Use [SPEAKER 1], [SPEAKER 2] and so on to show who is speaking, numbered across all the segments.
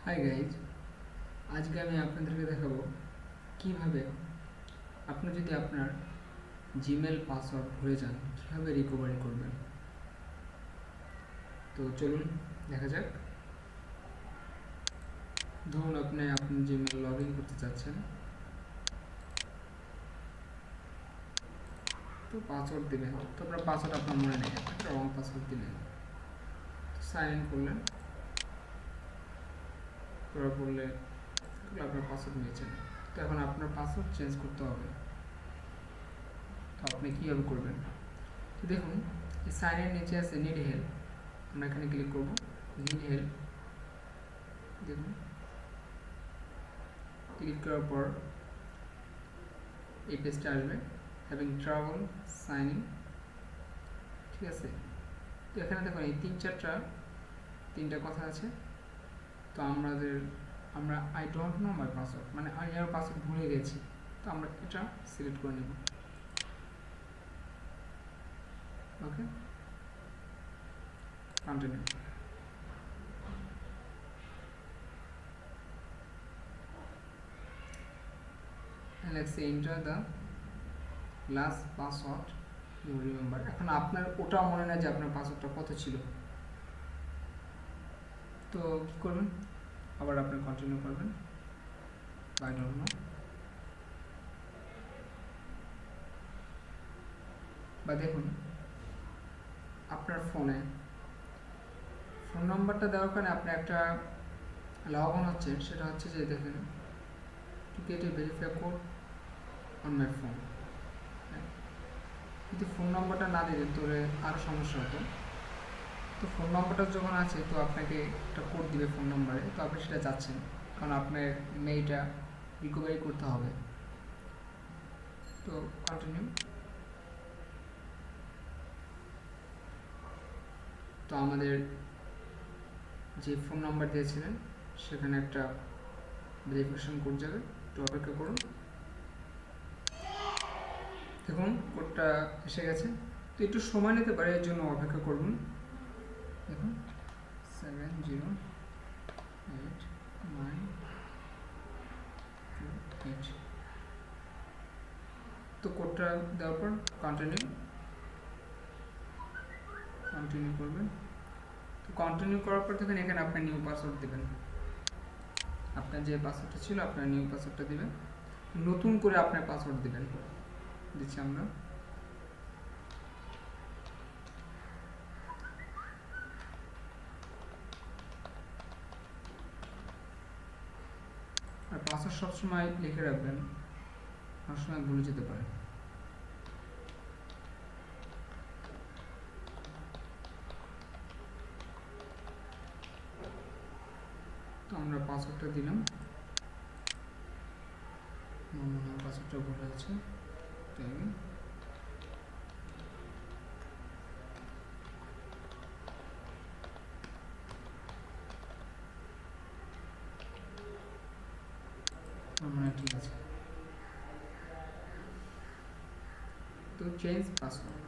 [SPEAKER 1] Hi guys, আজকে আমি আপনাদেরকে দেখাবো কিভাবে আপনি যদি আপনার জিমেল পাসওয়ার্ড ভুলে যান কীভাবে রিকভারি করবেন। তো চলুন দেখা যাক। ধরুন আপনি আপনার জিমেল লগ ইন করতে চাচ্ছেন, তো পাসওয়ার্ড দেবেন। তো আপনার পাসওয়ার্ড আপনার মনে নেই, একটা রং পাসওয়ার্ড দিলেন, সাইন ইন করলেন, করার পড়লে আপনার পাসওয়ার্ড নিয়েছেন। তো এখন আপনার পাসওয়ার্ড চেঞ্জ করতে হবে। তো আপনি কীভাবে করবেন? তো দেখুন, এই সাইনের নিচে আছে নিড হেল্প, আমরা এখানে ক্লিক করব। নিড হেল্প দেখুন, ক্লিক করার পর এই পেজটা আসবে, হ্যাভিং ট্রাভেল সাইন ইন, ঠিক আছে। তো এখানে দেখুন এই তিনটা কথা আছে। তো আমরা I don't know my password, মানে আমি আমার পাসওয়ার্ড ভুলে গেছি। তো আমরা এটা সিলেক্ট করে নেব। ওকে, continue. let's say enter the last password you remember। এখন আপনার ওটাও মনে নাই যে আপনার পাসওয়ার্ডটা কত ছিল। তো কী করবেন, আবার আপনি কন্টিনিউ করবেন, আই ডোন্ট নো। বা দেখুন আপনার ফোন নাম্বারটা দেওয়ার কারণে আপনি একটা লাভবান হচ্ছে, সেটা হচ্ছে যে দেখেন to get A verify code on my phone. যদি ফোন নাম্বারটা না দিতেন তাহলে আরও সমস্যা হতো। তো ফোন নাম্বারটা যখন আছে, তো আপনাকে একটা কোড দিবে ফোন নাম্বারে, তো আপনি সেটা চাচ্ছেন, কারণ আপনার মেইলটা রিকভারি করতে হবে। তো কন্টিনিউ। তো আমাদের যে ফোন নাম্বার দিয়েছিলেন সেখানে একটা ভেরিফিকেশন কোড যাবে, তো অপেক্ষা করুন। দেখুন কোডটা এসে গেছে, তো একটু সময় নিতে পারে, এর জন্য অপেক্ষা করুন। দেখুন 7089228। তো কোডটা দেওয়ার পর কন্টিনিউ করবেন। তো কন্টিনিউ করার পর দেখেন এখানে আপনার নিউ পাসওয়ার্ড দেবেন। আপনার যে পাসওয়ার্ডটা ছিল আপনার নিউ পাসওয়ার্ডটা দেবেন, নতুন করে আপনার পাসওয়ার্ড দেবেন। দিচ্ছি আমরা। আর পাসওয়ার্ড সবসময় লিখে রাখবেন, অনেক সময় ভুলে যেতে পারে। তো আমরা পাসওয়ার্ডটা দিলাম, পাসওয়ার্ডটা ভুল হয়েছে, তাই ঠিক আছে। তো চেঞ্জ পাসওয়ার্ড,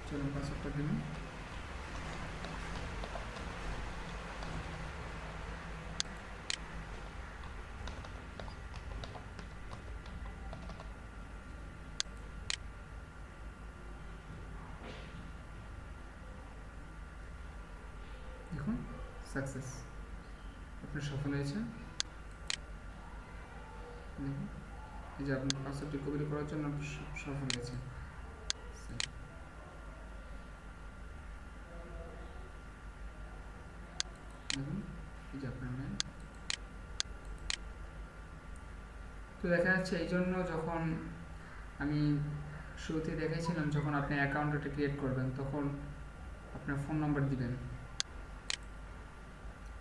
[SPEAKER 1] চলুন পাসওয়ার্ডটা দিন। দেখুন সাকসেস, আপনার সফল হয়েছে। দেখুন এই যে আপনার পাসওয়ার্ড রিকভারি করার জন্য আপনি সফল হয়েছে। দেখুন এই যে আপনার মেল। তো দেখা যাচ্ছে এই জন্য যখন আমি শুরুতে দেখাইছিলাম, যখন আপনি অ্যাকাউন্টটা ক্রিয়েট করবেন তখন আপনার ফোন নাম্বার দিবেন।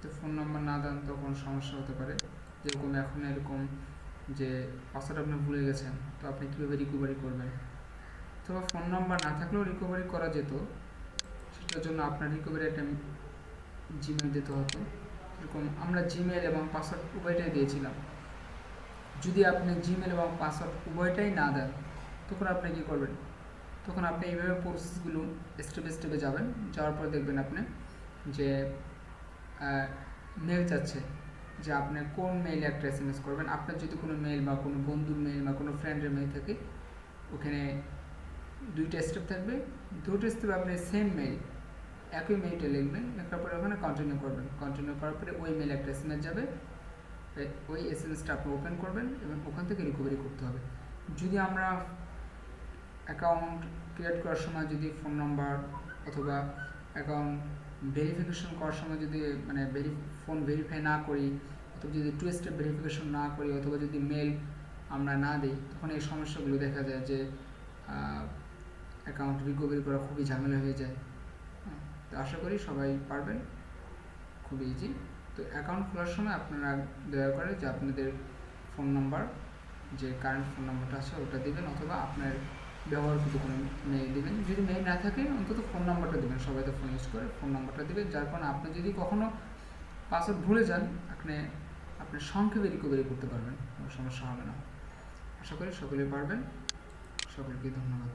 [SPEAKER 1] তো ফোন নাম্বার না দেন তখন সমস্যা হতে পারে, যেরকম এখন এরকম যে পাসওয়ার্ড আপনি ভুলে গেছেন, তো আপনি কীভাবে রিকভারি করবেন। তো ফোন নাম্বার না থাকলেও রিকভারি করা যেত, সেটার জন্য আপনার রিকভারি একটা জিমেল দিতে হতো। এরকম আমরা জিমেল এবং পাসওয়ার্ড উভয়টাই দিয়েছিলাম। যদি আপনি জিমেল এবং পাসওয়ার্ড উভয়টাই না দেন, তখন আপনি কী করবেন, তখন আপনি এইভাবে প্রসেসগুলো স্টেপে স্টেপে যাবেন, যাওয়ার পর দেখবেন আপনি যে মেল চাচ্ছে যে আপনি কোন মেইলে একটা SMS করবেন। আপনার যদি কোনো মেইল বা কোনো বন্ধুর মেইল বা কোনো ফ্রেন্ডের মেইল থাকে, ওখানে দুইটা স্টেপ থাকবে, দুটো স্টেপ আপনি সেম মেইল একই মেইলটা লিখবেন, লেখার পরে ওখানে কন্টিনিউ করবেন, কন্টিনিউ করার পরে ওই মেইলে একটা SMS যাবে, ওই SMSটা আপনি ওপেন করবেন এবং ওখান থেকে রিকভারি করতে হবে। যদি আমরা অ্যাকাউন্ট ক্রিয়েট করার সময় যদি ফোন নাম্বার অথবা অ্যাকাউন্ট ভেরিফিকেশন করার সময় যদি মানে ফোন ভেরিফাই না করি, অথবা যদি 2 স্টেপ ভেরিফিকেশন না করি, অথবা যদি মেল আমরা না দিই, তখন এই সমস্যাগুলো দেখা যায় যে অ্যাকাউন্ট রিকভারি করা খুবই ঝামেলা হয়ে যায়। তো আশা করি সবাই পারবেন, খুব ইজি। তো অ্যাকাউন্ট খোলার সময় আপনারা দয়া করে যে আপনাদের ফোন নাম্বার, যে কারেন্ট ফোন নাম্বারটা আছে ওটা দিবেন, অথবা আপনার ব্যবহারকৃত কোনো মেইল দিবেন। যদি মেইল না থাকে অন্তত ফোন নাম্বারটা দেবেন, সবাই তো ফোন ইউজ করে, ফোন নাম্বারটা দেবেন, যার কারণে আপনি যদি কখনও পাসওয়ার্ড ভুলে যান, আপনি সংক্ষেপে রিকভারি করতে পারবেন, কোনো সমস্যা হবে না। আশা করি সকলেই পারবেন। সকলকে ধন্যবাদ।